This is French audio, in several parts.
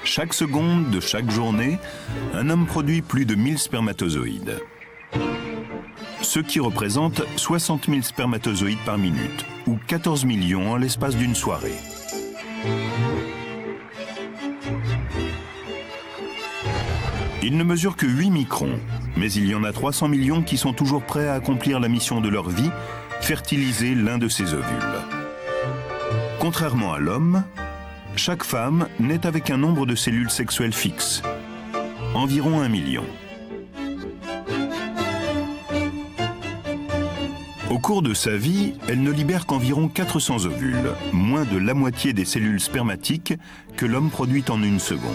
Chaque seconde de chaque journée, un homme produit plus de 1000 spermatozoïdes. Ce qui représente 60 000 spermatozoïdes par minute, ou 14 millions en l'espace d'une soirée. Ils ne mesurent que 8 microns, mais il y en a 300 millions qui sont toujours prêts à accomplir la mission de leur vie, fertiliser l'un de ces ovules. Contrairement à l'homme, chaque femme naît avec un nombre de cellules sexuelles fixe, environ 1 million. Au cours de sa vie, elle ne libère qu'environ 400 ovules, moins de la moitié des cellules spermatiques que l'homme produit en une seconde.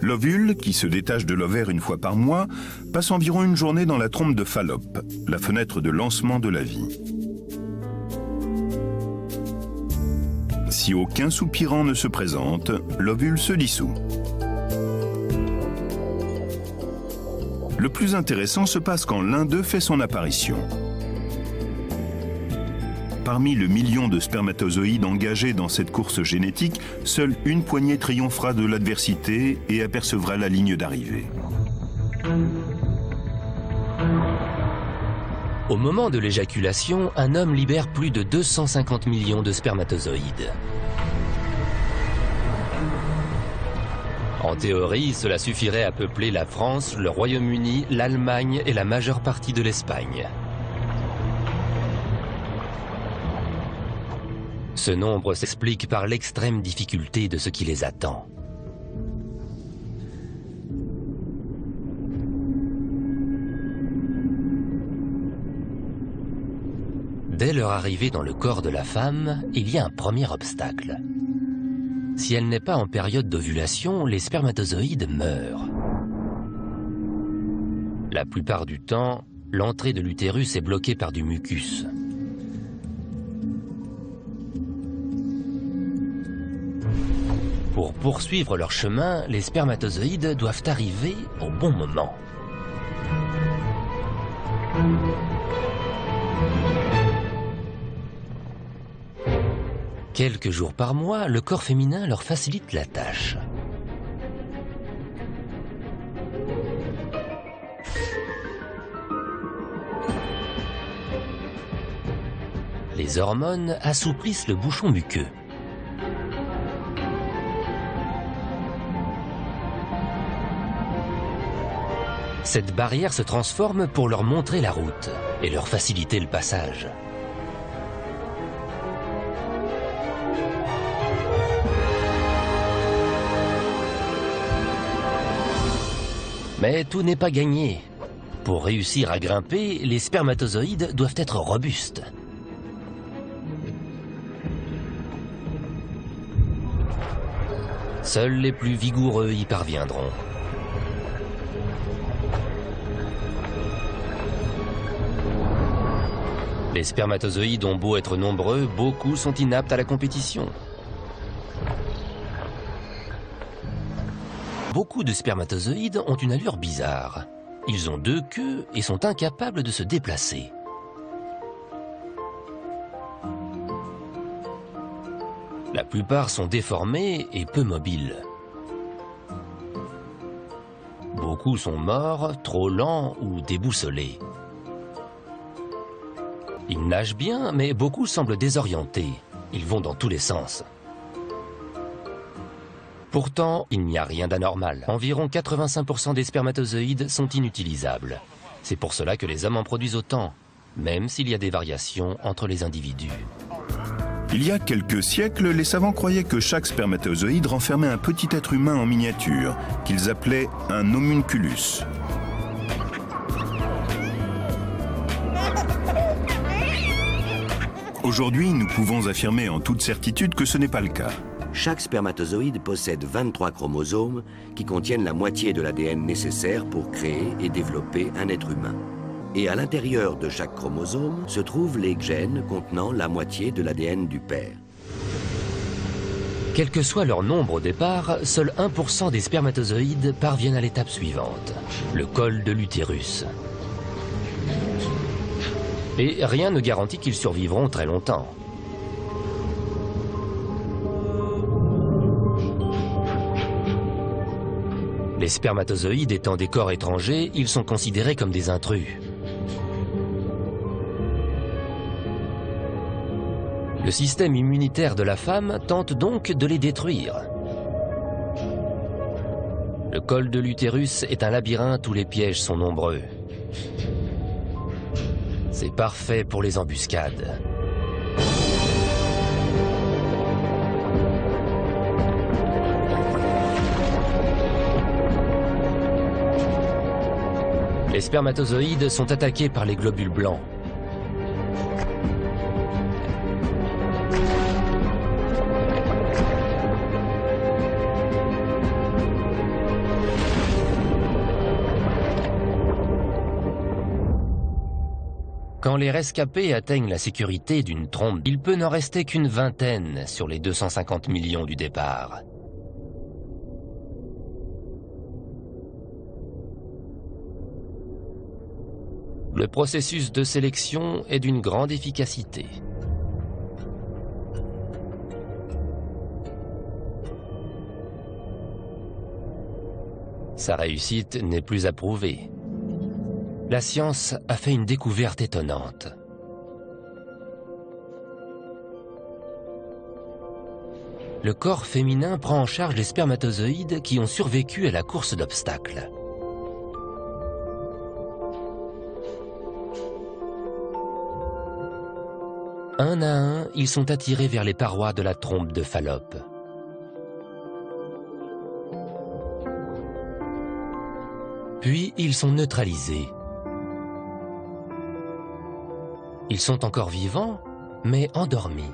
L'ovule, qui se détache de l'ovaire une fois par mois, passe environ une journée dans la trompe de Fallope, la fenêtre de lancement de la vie. Si aucun soupirant ne se présente, l'ovule se dissout. Le plus intéressant se passe quand l'un d'eux fait son apparition. Parmi le million de spermatozoïdes engagés dans cette course génétique, seule une poignée triomphera de l'adversité et apercevra la ligne d'arrivée. Au moment de l'éjaculation, un homme libère plus de 250 millions de spermatozoïdes. En théorie, cela suffirait à peupler la France, le Royaume-Uni, l'Allemagne et la majeure partie de l'Espagne. Ce nombre s'explique par l'extrême difficulté de ce qui les attend. Dès leur arrivée dans le corps de la femme, il y a un premier obstacle. Si elle n'est pas en période d'ovulation, les spermatozoïdes meurent. La plupart du temps, l'entrée de l'utérus est bloquée par du mucus. Pour poursuivre leur chemin, les spermatozoïdes doivent arriver au bon moment. Quelques jours par mois, le corps féminin leur facilite la tâche. Les hormones assouplissent le bouchon muqueux. Cette barrière se transforme pour leur montrer la route et leur faciliter le passage. Mais tout n'est pas gagné. Pour réussir à grimper, les spermatozoïdes doivent être robustes. Seuls les plus vigoureux y parviendront. Les spermatozoïdes ont beau être nombreux, beaucoup sont inaptes à la compétition. Beaucoup de spermatozoïdes ont une allure bizarre. Ils ont deux queues et sont incapables de se déplacer. La plupart sont déformés et peu mobiles. Beaucoup sont morts, trop lents ou déboussolés. Ils nagent bien, mais beaucoup semblent désorientés. Ils vont dans tous les sens. Pourtant, il n'y a rien d'anormal. Environ 85% des spermatozoïdes sont inutilisables. C'est pour cela que les hommes en produisent autant, même s'il y a des variations entre les individus. Il y a quelques siècles, les savants croyaient que chaque spermatozoïde renfermait un petit être humain en miniature, qu'ils appelaient un homunculus. Aujourd'hui, nous pouvons affirmer en toute certitude que ce n'est pas le cas. Chaque spermatozoïde possède 23 chromosomes qui contiennent la moitié de l'ADN nécessaire pour créer et développer un être humain. Et à l'intérieur de chaque chromosome se trouvent les gènes contenant la moitié de l'ADN du père. Quel que soit leur nombre au départ, seul 1% des spermatozoïdes parviennent à l'étape suivante, le col de l'utérus. Et rien ne garantit qu'ils survivront très longtemps. Les spermatozoïdes étant des corps étrangers, ils sont considérés comme des intrus. Le système immunitaire de la femme tente donc de les détruire. Le col de l'utérus est un labyrinthe où les pièges sont nombreux. C'est parfait pour les embuscades. Les spermatozoïdes sont attaqués par les globules blancs. Quand les rescapés atteignent la sécurité d'une trompe, il peut n'en rester qu'une vingtaine sur les 250 millions du départ. Le processus de sélection est d'une grande efficacité. Sa réussite n'est plus à prouver. La science a fait une découverte étonnante. Le corps féminin prend en charge les spermatozoïdes qui ont survécu à la course d'obstacles. Un à un, ils sont attirés vers les parois de la trompe de Fallope. Puis ils sont neutralisés. Ils sont encore vivants, mais endormis.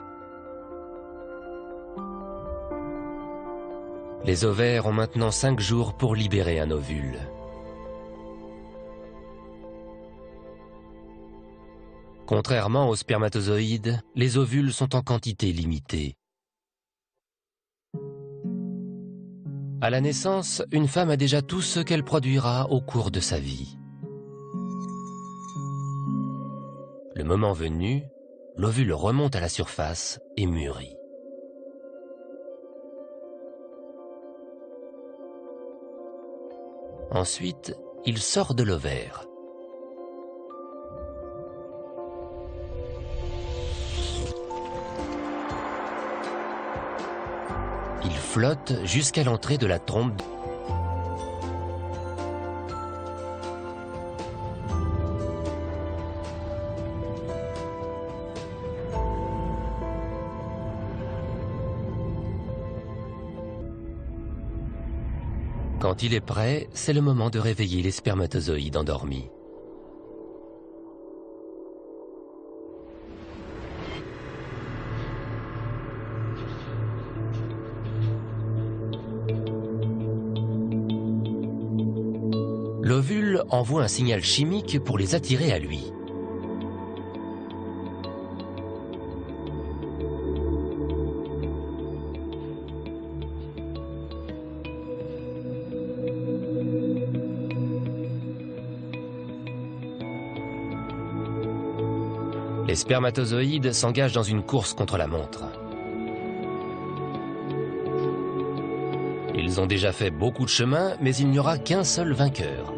Les ovaires ont maintenant 5 jours pour libérer un ovule. Contrairement aux spermatozoïdes, les ovules sont en quantité limitée. À la naissance, une femme a déjà tout ce qu'elle produira au cours de sa vie. Le moment venu, l'ovule remonte à la surface et mûrit. Ensuite, il sort de l'ovaire. Il flotte jusqu'à l'entrée de la trompe. Quand il est prêt, c'est le moment de réveiller les spermatozoïdes endormis. L'ovule envoie un signal chimique pour les attirer à lui. Les spermatozoïdes s'engagent dans une course contre la montre. Ils ont déjà fait beaucoup de chemin, mais il n'y aura qu'un seul vainqueur.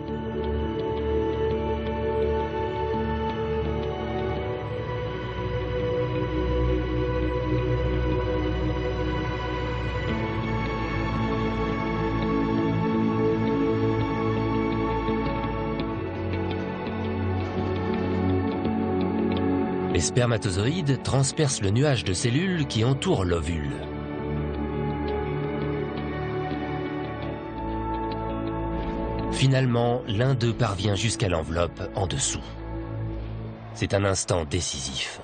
Les spermatozoïdes transpercent le nuage de cellules qui entoure l'ovule. Finalement, l'un d'eux parvient jusqu'à l'enveloppe en dessous. C'est un instant décisif.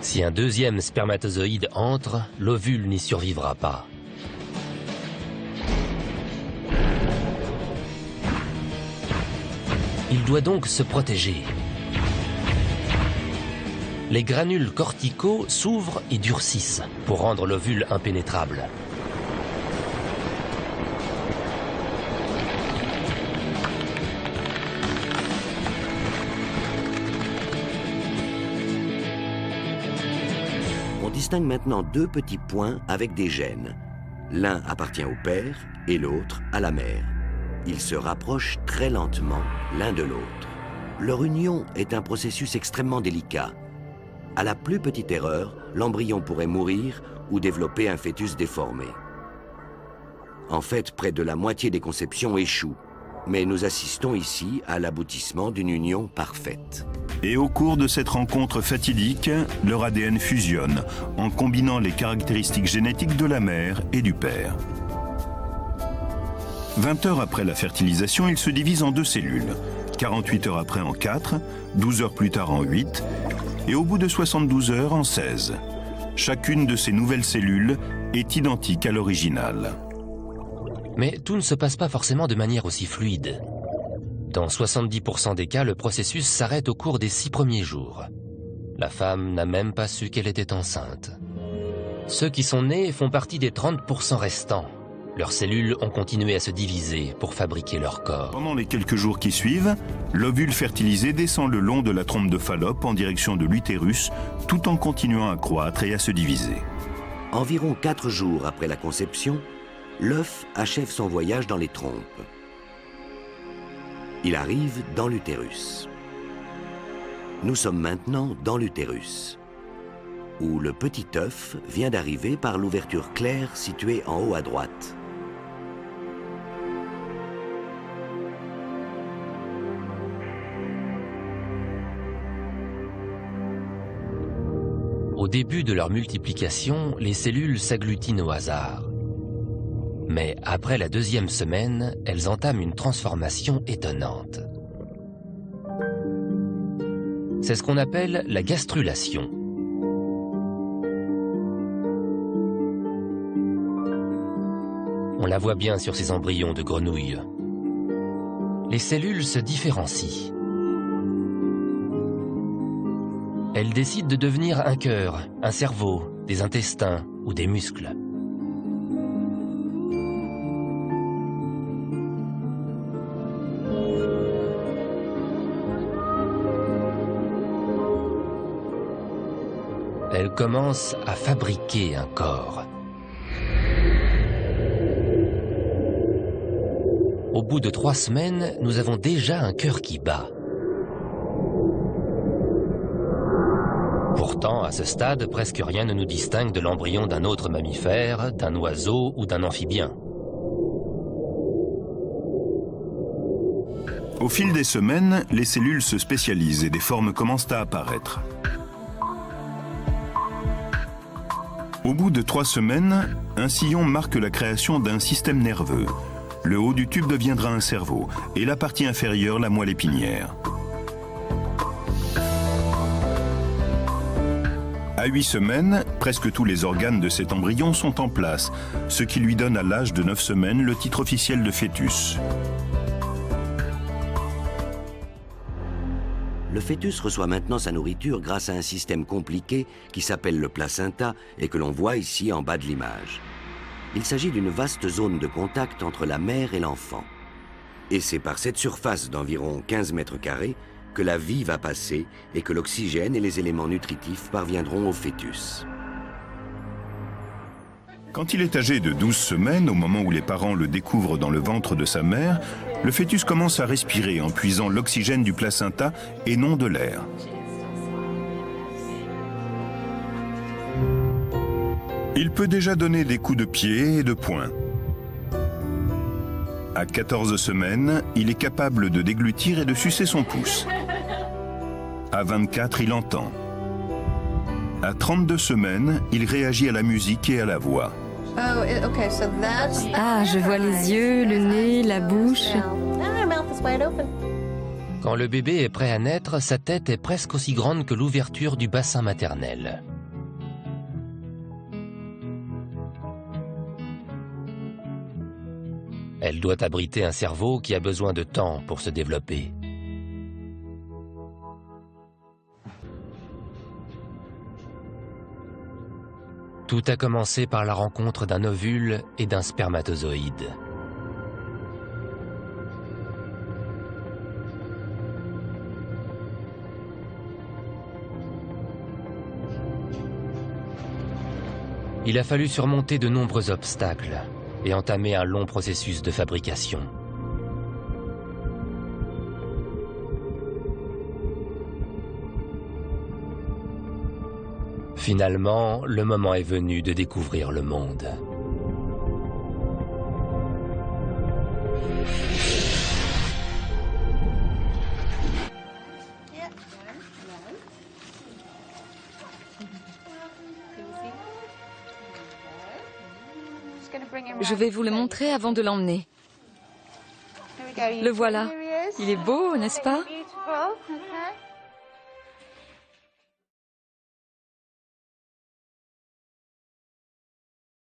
Si un deuxième spermatozoïde entre, l'ovule n'y survivra pas. Il doit donc se protéger. Les granules corticaux s'ouvrent et durcissent pour rendre l'ovule impénétrable. distingue maintenant deux petits points avec des gènes. L'un appartient au père et l'autre à la mère. Ils se rapprochent très lentement l'un de l'autre. Leur union est un processus extrêmement délicat. À la plus petite erreur, l'embryon pourrait mourir ou développer un fœtus déformé. En fait, près de la moitié des conceptions échouent. Mais nous assistons ici à l'aboutissement d'une union parfaite. Et au cours de cette rencontre fatidique, leur ADN fusionne en combinant les caractéristiques génétiques de la mère et du père. 20 heures après la fertilisation, ils se divisent en deux cellules. 48 heures après en 4, 12 heures plus tard en 8, et au bout de 72 heures en 16. Chacune de ces nouvelles cellules est identique à l'originale. Mais tout ne se passe pas forcément de manière aussi fluide. Dans 70% des cas, le processus s'arrête au cours des 6 premiers jours. La femme n'a même pas su qu'elle était enceinte. Ceux qui sont nés font partie des 30% restants. Leurs cellules ont continué à se diviser pour fabriquer leur corps. Pendant les quelques jours qui suivent, l'ovule fertilisé descend le long de la trompe de Fallope en direction de l'utérus, tout en continuant à croître et à se diviser. Environ 4 jours après la conception, l'œuf achève son voyage dans les trompes. Il arrive dans l'utérus. Nous sommes maintenant dans l'utérus, où le petit œuf vient d'arriver par l'ouverture claire située en haut à droite. Au début de leur multiplication, les cellules s'agglutinent au hasard. Mais après la 2e semaine, elles entament une transformation étonnante. C'est ce qu'on appelle la gastrulation. On la voit bien sur ces embryons de grenouilles. Les cellules se différencient. Elles décident de devenir un cœur, un cerveau, des intestins ou des muscles. Elles commencent à fabriquer un corps. Au bout de 3 semaines, nous avons déjà un cœur qui bat. Pourtant, à ce stade, presque rien ne nous distingue de l'embryon d'un autre mammifère, d'un oiseau ou d'un amphibien. Au fil des semaines, les cellules se spécialisent et des formes commencent à apparaître. Au bout de 3 semaines, un sillon marque la création d'un système nerveux. Le haut du tube deviendra un cerveau et la partie inférieure la moelle épinière. À 8 semaines, presque tous les organes de cet embryon sont en place, ce qui lui donne à l'âge de 9 semaines le titre officiel de fœtus. Le fœtus reçoit maintenant sa nourriture grâce à un système compliqué qui s'appelle le placenta et que l'on voit ici en bas de l'image. Il s'agit d'une vaste zone de contact entre la mère et l'enfant. Et c'est par cette surface d'environ 15 mètres carrés que la vie va passer et que l'oxygène et les éléments nutritifs parviendront au fœtus. Quand il est âgé de 12 semaines, au moment où les parents le découvrent dans le ventre de sa mère, le fœtus commence à respirer en puisant l'oxygène du placenta et non de l'air. Il peut déjà donner des coups de pied et de poing. À 14 semaines, il est capable de déglutir et de sucer son pouce. À 24, il entend. À 32 semaines, il réagit à la musique et à la voix. Ah, je vois les yeux, le nez, la bouche. Quand le bébé est prêt à naître, sa tête est presque aussi grande que l'ouverture du bassin maternel. Elle doit abriter un cerveau qui a besoin de temps pour se développer. Tout a commencé par la rencontre d'un ovule et d'un spermatozoïde. Il a fallu surmonter de nombreux obstacles et entamer un long processus de fabrication. Finalement, le moment est venu de découvrir le monde. Je vais vous le montrer avant de l'emmener. Le voilà. Il est beau, n'est-ce pas?